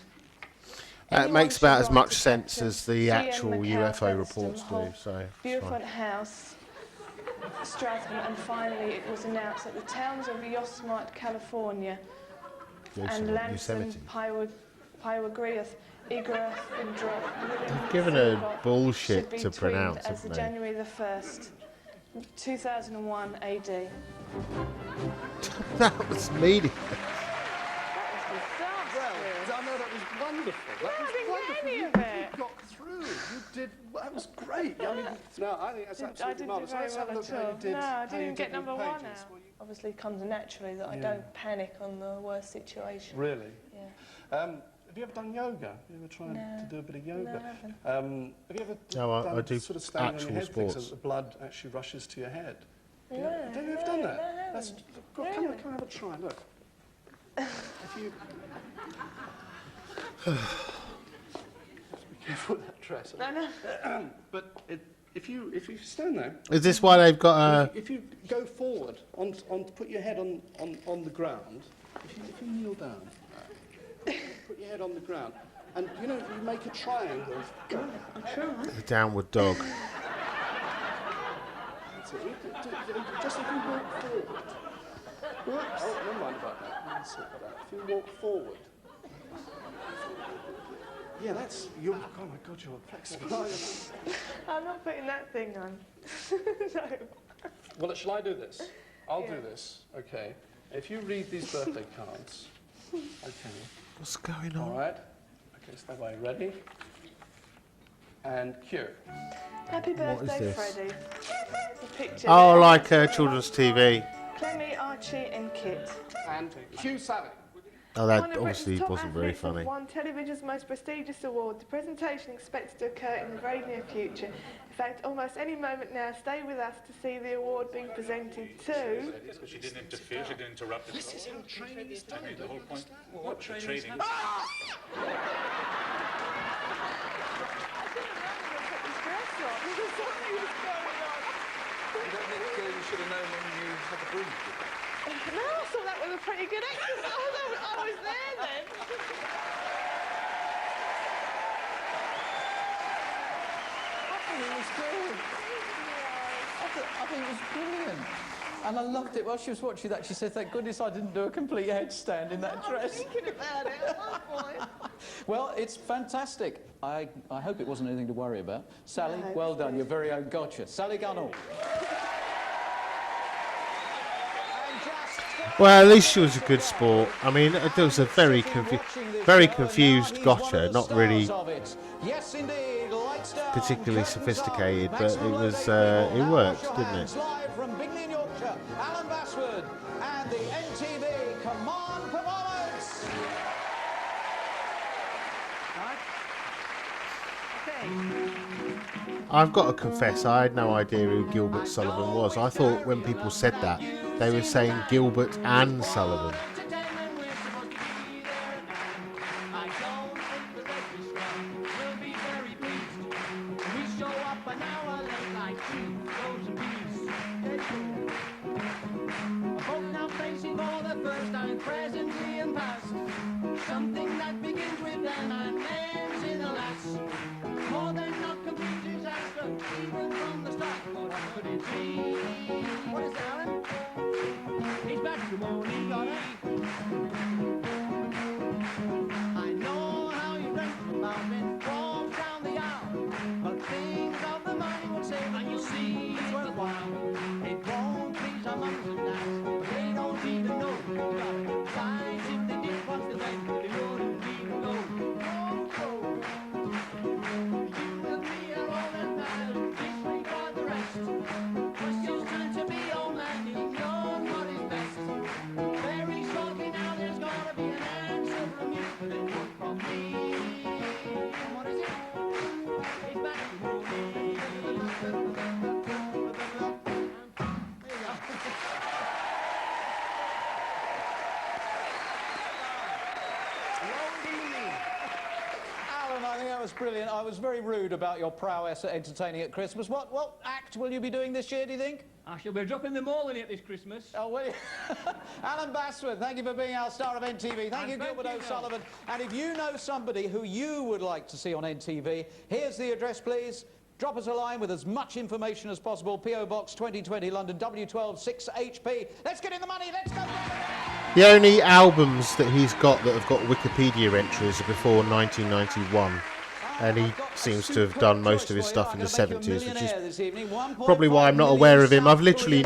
That makes should about as write much to sense Captain as the C.M. actual McCall UFO Featherstone, reports do, Hoff, so it's Beaufort fine. House, Stratham, and finally it was announced that the towns of Yosemite, California, and Lansing, Pyawagreath, Igrath, and They've given her bullshit should be to tweeted pronounce, as haven't the they? January the 1st, 2001 AD. That was meaningless. Well, I know that was wonderful. That was wonderful. You got through. You did. That was great. I mean, no, I think that's absolutely I didn't do marvellous. very Let's have a well look at how you all. did. No, I how you didn't did get with number 1 pages. out. Obviously, it comes naturally that I Yeah. don't panic on the worst situation. Really? Yeah. Have you ever done yoga? Have you ever tried to do a bit of yoga? No, I haven't. Have you ever No, I done do sort of standing on actual your head thing so sports. that the blood actually rushes to your head? No, Have you ever done that? no, I That's, haven't. come Really? and have a try. Look. If you be careful with that dress. No. But if you stand there. Is this why they've got If you go forward, put your head on the ground. If you kneel down, put your head on the ground, and you make a triangle. a downward dog? That's it. Just if you walk forward. Whoops. Oh, never mind about that. Let's sort that out. If you walk forward. Yeah, that's you. Oh my God, you're flexible. I'm not putting that thing on. No. Well, shall I do this? I'll Yeah. do this. Okay. If you read these birthday cards. Okay. What's going on? All right. Okay, stay by. Ready? And cue. Happy What is birthday, this? Freddie. It's a picture. Oh, there. like children's TV. Clemmy, Archie, and Kit. And cue Sally. Oh, that One of obviously Britain's top wasn't very athletes have funny. won television's most prestigious award. The presentation expected to occur in the very near future. In fact, almost any moment now. Stay with us to see the award being presented to. She didn't interfere, she didn't interrupt it. This is how training is done. I mean, the whole point. What training is training? Ah! You don't think you should have known when you had the broom? No, I thought that was a pretty good exercise. I was there then. I think it was brilliant. And I loved it. While she was watching that, she said, thank goodness I didn't do a complete headstand in that dress. I was thinking about it at one point. Well, it's fantastic. I hope it wasn't anything to worry about. Sally, No, well it's done. good. Your very own gotcha. Sally Gunnell. Well, at least she was a good sport. I mean, there was a very confused gotcha, not really Yes, indeed. Lights down. particularly sophisticated, but it was it worked, didn't it? Live from Bingley in Yorkshire, Alan Basford and the I've got to confess, I had no idea who Gilbert Sullivan was. I thought when people said that, they were saying Gilbert and Sullivan. Something that begins with them and ends in a lass. More than not complete disaster, even from the start. What could it be? What is that, Alan? He's back in the morning, got it. I know how you dreamt about me, walk down the aisle, but think of the money we'll save, and you'll see it's worthwhile. It won't please our mums and dads, but they don't even know. Besides, if they did what's the name, they wouldn't even go. You will be here all that matters, disregard the rest. It's your turn to be old man, you know what is best. Very shortly now there's gonna be an answer from you, but it won't from me. And what is it? It's back to me. Alan, I think that was brilliant. I was very rude about your prowess at entertaining at Christmas. What act will you be doing this year, do you think? I shall be dropping them all in it this Christmas. Oh, will you? Alan Basford, thank you for being our star of NTV. Thank you, Gilbert O'Sullivan. And if you know somebody who you would like to see on NTV, here's the address, please. Drop us a line with as much information as possible. P.O. Box 2020, London, W12 6HP. Let's get in the money. Let's go. The only albums that he's got that have got Wikipedia entries are before 1991. And he seems to have done most of his stuff in the 70s, which is probably why I'm not aware of him. I've literally,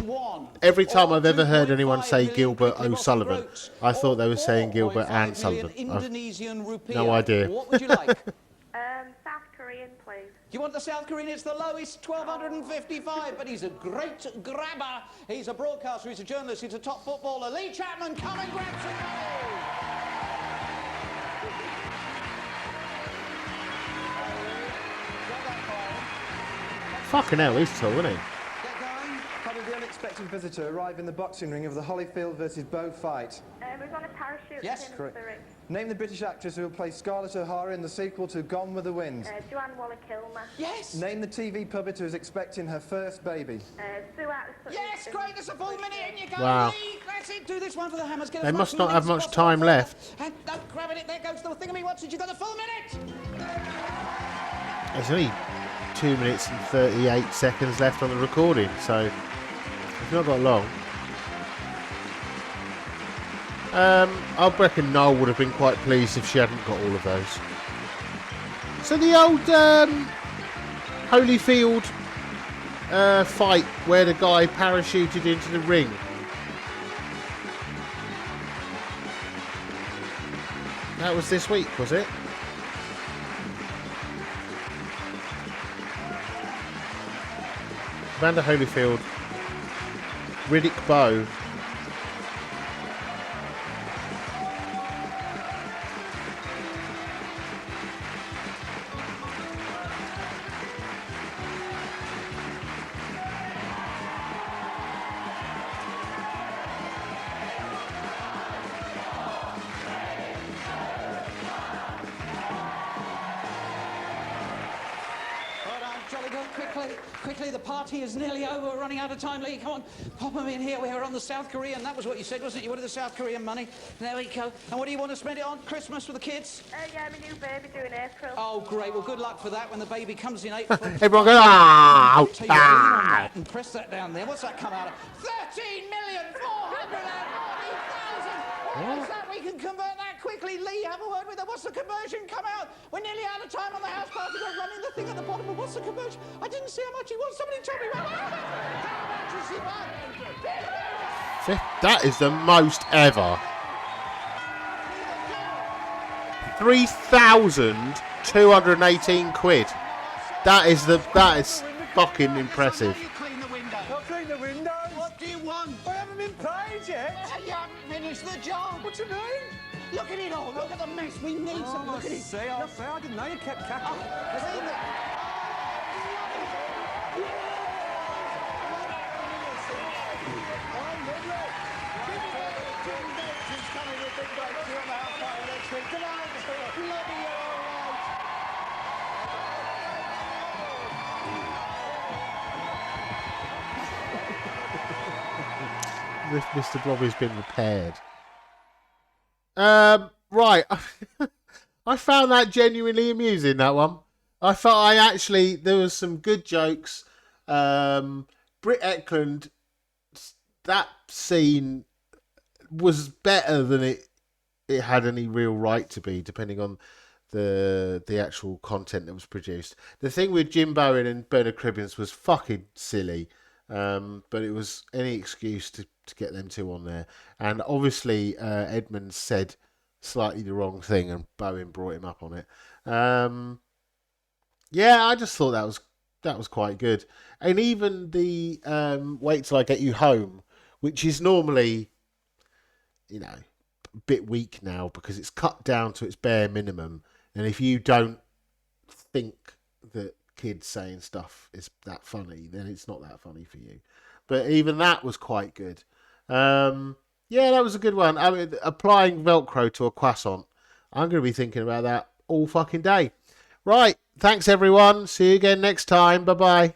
every time I've ever heard anyone say Gilbert O'Sullivan, I thought they were saying Gilbert and Sullivan. I've no idea. What would you like? South Korean, please. You want the South Korean? It's the lowest, 1,255, but he's a great grabber. He's a broadcaster, he's a journalist, he's a top footballer. Lee Chapman, come and grab some money! Fucking hell, he's tall, isn't he? How did the unexpected visitor arrive in the boxing ring of the Holyfield versus Bow fight? We're on a parachute. Yes, in correct. the ring. Name the British actress who will play Scarlett O'Hara in the sequel to Gone with the Wind. Joanne Waller-Kilmer. Yes! Name the TV puppet who is expecting her first baby. Sue Yes, great, there's a full minute in you go. Wow. Lee, that's it, do this one for the Hammers. Get They as must much not have minutes much as possible. time left. And grabbing it, there goes the thing of me, what's it, you got the full minute? There's only 2 minutes and 38 seconds left on the recording, so it's not got long. I reckon Noel would have been quite pleased if she hadn't got all of those. So the old Holyfield fight where the guy parachuted into the ring. That was this week, was it? Evander Holyfield, Riddick Bowe. Quickly, the party is nearly over. We're running out of time, Lee. Come on, pop them in here. We're on the South Korean. That was what you said, wasn't it? You wanted the South Korean money. There we go. And what do you want to spend it on? Christmas for the kids? Yeah, my new baby due in April. Oh, great. Well, good luck for that when the baby comes in April. Everyone goes, ah! Take your lean on that and press that down there. What's that come out of? 13,440,000! What's that? We can convert that quickly. Lee, have a word with her. What's the conversion come out? We're nearly out of time on the house party. We're running the thing at the bottom. But what's the conversion? I didn't see how much he was. Somebody told me. How much is he worth? That is the most ever. 3,218 quid. That is fucking impressive. I'll clean the windows. What do you want? I haven't been paid yet. You haven't finished the job. What do you mean? Look at it all. Look at the mess. We need some. Look at it. I'll say. I didn't know you kept cackling. wonder if Mr. Blobby's been repaired. Right. I found that genuinely amusing, that one. There was some good jokes. Britt Ekland, that scene was better than it had any real right to be, depending on the actual content that was produced. The thing with Jim Bowen and Bernard Cribbins was fucking silly, but it was any excuse to get them two on there. And obviously Edmonds said slightly the wrong thing and Bowen brought him up on it. Yeah, I just thought that was quite good. And even the Wait Till I Get You Home, which is normally, you know, a bit weak now because it's cut down to its bare minimum. And if you don't think that kids saying stuff is that funny, then it's not that funny for you. But even that was quite good. Yeah, that was a good one. I mean, applying Velcro to a croissant. I'm going to be thinking about that all fucking day. Right. Thanks, everyone. See you again next time. Bye-bye.